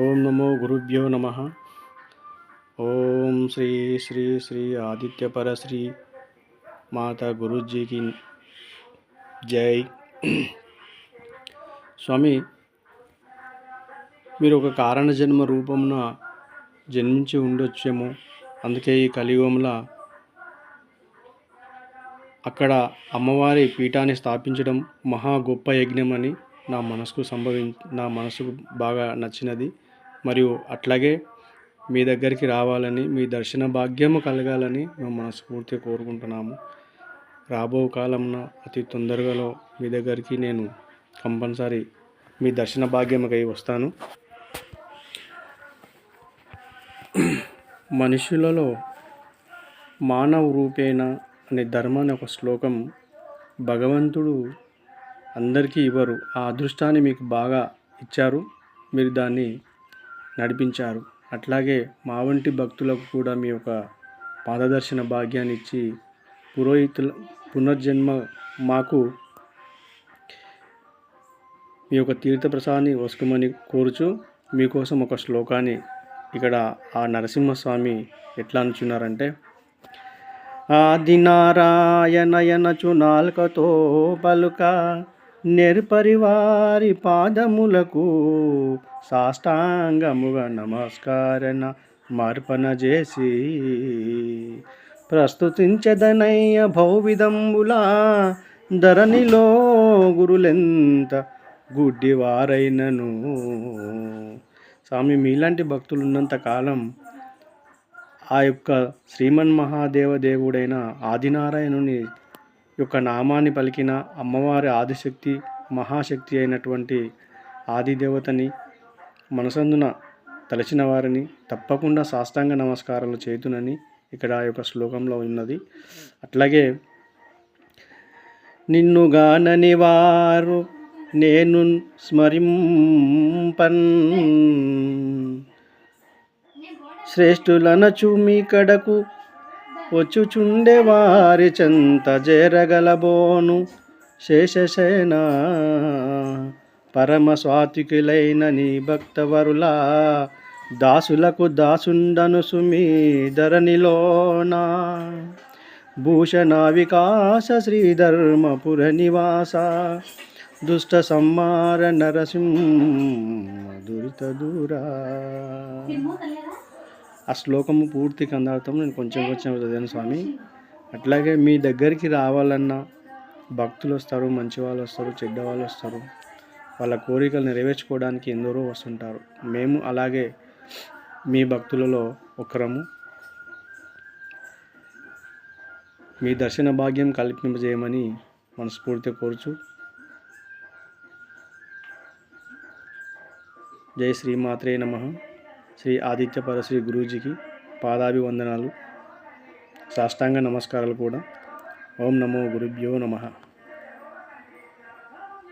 ఓం నమో గురుభ్యో నమః. ఓం శ్రీ శ్రీ శ్రీ ఆదిత్యపర శ్రీ మాతా గురూజీకి జై. స్వామి, మీరు ఒక కారణ జన్మ రూపంన జన్మించి ఉండొచ్చేమో. అందుకే ఈ కలియుగంలో అక్కడ అమ్మవారి పీఠాన్ని స్థాపించడం మహా గొప్ప యజ్ఞమని నా మనసుకు బాగా నచ్చినది. మరియు అట్లాగే మీ దగ్గరికి రావాలని, మీ దర్శన భాగ్యము కలగాలని మేము మనస్ఫూర్తిగా కోరుకుంటున్నాము. రాబో కాలంలో అతి తొందరగాలో మీ దగ్గరికి నేను కంపల్సరీ మీ దర్శన భాగ్యముకై వస్తాను. మనుషులలో మానవ రూపేణ అనే ధర్మాన్ని ఒక శ్లోకం భగవంతుడు అందరికీ ఇవ్వరు, ఆ అదృష్టాన్ని మీకు బాగా ఇచ్చారు, మీరు దాన్ని నడిపించారు. అట్లాగే మా వంటి భక్తులకు కూడా మీ యొక్క పాదదర్శన భాగ్యాన్ని ఇచ్చి పురోహితుల పునర్జన్మ మాకు మీ యొక్క తీర్థప్రసాదాన్ని వసుకోమని కోరుచు మీకోసం ఒక శ్లోకాన్ని ఇక్కడ ఆ నరసింహస్వామి ఎట్లా అనుచున్నారంటే, ఆదినారాయణయనచు నాల్కతో పలుక నెర్పరివారి పాదములకు సాష్టాంగముగా నమస్కారణ మార్పణ చేసి ప్రస్తుతించదనయ్య భౌవిధంబులా ధరణిలో గురులెంత గుడ్డివారైనను. స్వామి, మీలాంటి భక్తులు ఉన్నంత కాలం ఆ యొక్క శ్రీమన్మహాదేవదేవుడైన ఆదినారాయణుని యొక్క నామాన్ని పలికిన అమ్మవారి ఆదిశక్తి మహాశక్తి అయినటువంటి ఆదిదేవతని మనసందున తలచిన వారిని తప్పకుండా సాష్టాంగ నమస్కారాలు చేతునని ఇక్కడ ఆ యొక్క శ్లోకంలో ఉన్నది. అట్లాగే నిన్నుగానని వారు నేను స్మరింపన్ శ్రేష్ఠులనచు మీ కడకు వచ్చుచుండే వారి చెంత చేరగలబోను శేషసేన పరమ స్వాతికులైన నీ భక్తవరుల దాసులకు దాసుండను సుమీ ధరణిలోనా భూషణ వికాస శ్రీధర్మపుర నివాస దుష్ట సంహార నరసింహ దురిత దూరా. ఆ శ్లోకము పూర్తి కందార్థం నేను కొంచెం చదివాను స్వామి. అట్లాగే మీ దగ్గరికి రావాలన్నా భక్తులు వస్తారు, మంచి వాళ్ళు వస్తారు, చెడ్డ వాళ్ళు వస్తారు, వాళ్ళ కోరికలు నెరవేర్చుకోవడానికి ఎందరో వస్తుంటారు. మేము అలాగే మీ భక్తులలో ఒకరము. మీ దర్శన భాగ్యం కల్పింపజేయమని మనస్ఫూర్తిగా కోరుచు. జై శ్రీమాత్రే నమః. శ్రీ ఆదిత్యపర శ్రీ గురూజీకి పాదాభివందనాలు, సాష్టాంగ నమస్కారాలు కూడా. ఓం నమో గురుభ్యో నమః.